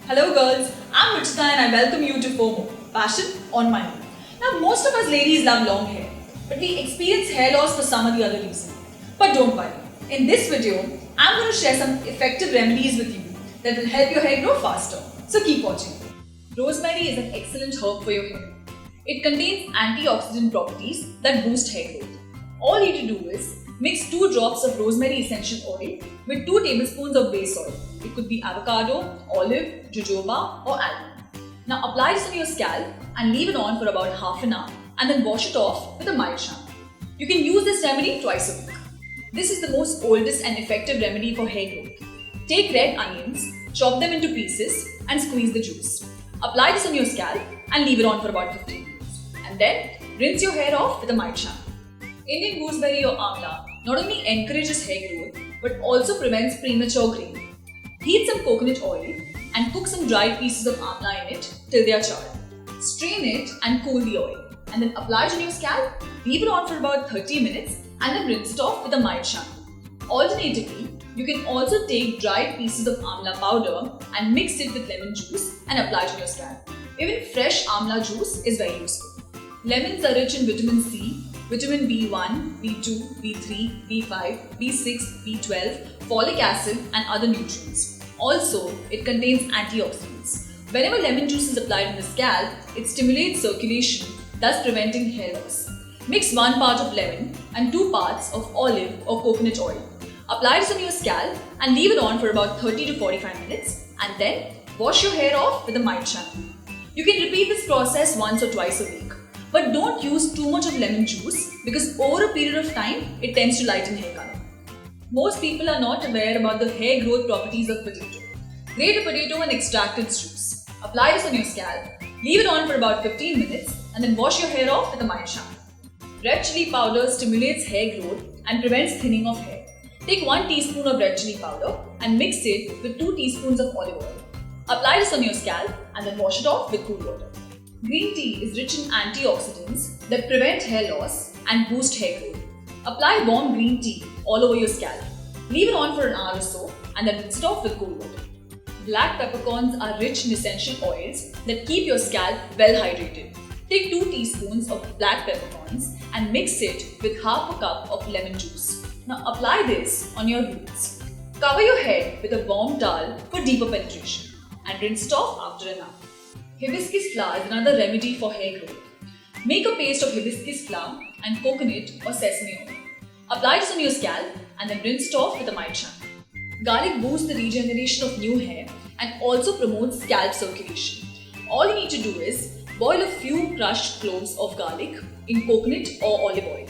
Hello girls, I'm Ruchita and I welcome you to FOMO, Passion on My Own. Now most of us ladies love long hair, but we experience hair loss for some or the other reason. But don't worry, in this video, I'm going to share some effective remedies with you that will help your hair grow faster. So keep watching. Rosemary is an excellent herb for your hair. It contains antioxidant properties that boost hair growth. All you need to do is mix 2 drops of rosemary essential oil with 2 tablespoons of base oil. It could be avocado, olive, jojoba or almond. Now apply this on your scalp and leave it on for about half an hour and then wash it off with a mild shampoo. You can use this remedy twice a week. This is the most oldest and effective remedy for hair growth. Take red onions, chop them into pieces and squeeze the juice. Apply this on your scalp and leave it on for about 15 minutes. And then rinse your hair off with a mild shampoo. Indian gooseberry or amla not only encourages hair growth but also prevents premature graying. Heat some coconut oil and cook some dried pieces of amla in it till they are charred. Strain it and cool the oil and then apply it on your scalp, leave it on for about 30 minutes and then rinse it off with a mild shampoo. Alternatively, you can also take dried pieces of amla powder and mix it with lemon juice and apply it on your scalp. Even fresh amla juice is very useful. Lemons are rich in vitamin C, vitamin B1, B2, B3, B5, B6, B12, folic acid and other nutrients. Also, it contains antioxidants. Whenever lemon juice is applied on the scalp, it stimulates circulation, thus preventing hair loss. Mix 1 part of lemon and 2 parts of olive or coconut oil. Apply this on your scalp and leave it on for about 30 to 45 minutes and then wash your hair off with a mild shampoo. You can repeat this process once or twice a week. But don't use too much of lemon juice because over a period of time, it tends to lighten hair color. Most people are not aware about the hair growth properties of potato. Grate a potato and extract its juice. Apply this on your scalp, leave it on for about 15 minutes and then wash your hair off with a mild shampoo. Red chili powder stimulates hair growth and prevents thinning of hair. Take 1 teaspoon of red chili powder and mix it with 2 teaspoons of olive oil. Apply this on your scalp and then wash it off with cool water. Green tea is rich in antioxidants that prevent hair loss and boost hair growth. Apply warm green tea all over your scalp. Leave it on for an hour or so and then rinse it off with cool water. Black peppercorns are rich in essential oils that keep your scalp well hydrated. Take 2 teaspoons of black peppercorns and mix it with half a cup of lemon juice. Now apply this on your roots. Cover your head with a warm towel for deeper penetration and rinse it off after an hour. Hibiscus flower is another remedy for hair growth. Make a paste of hibiscus flower and coconut or sesame oil. Apply this on your scalp and then rinse it off with a mild shampoo. Garlic boosts the regeneration of new hair and also promotes scalp circulation. All you need to do is boil a few crushed cloves of garlic in coconut or olive oil.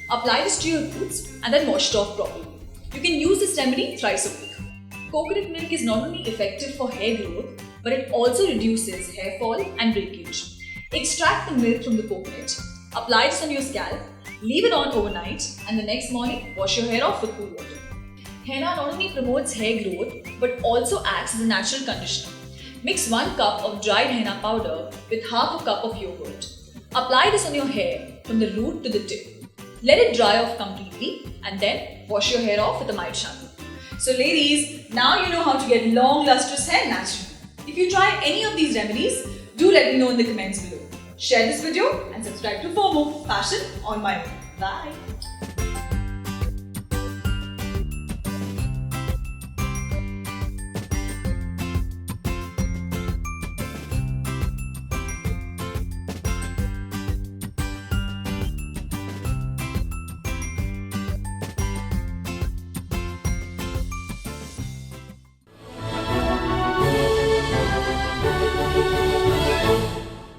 Apply this to your roots and then wash it off properly. You can use this remedy thrice a week. Coconut milk is not only effective for hair growth, but it also reduces hair fall and breakage. Extract the milk from the coconut, apply this on your scalp, leave it on overnight, and the next morning wash your hair off with cool water. Henna not only promotes hair growth, but also acts as a natural conditioner. Mix 1 cup of dried henna powder with half a cup of yogurt. Apply this on your hair from the root to the tip. Let it dry off completely and then wash your hair off with a mild shampoo. So ladies, now you know how to get long lustrous hair naturally. If you try any of these remedies, do let me know in the comments below. Share this video and subscribe to FOMO, Passion on My Own. Bye.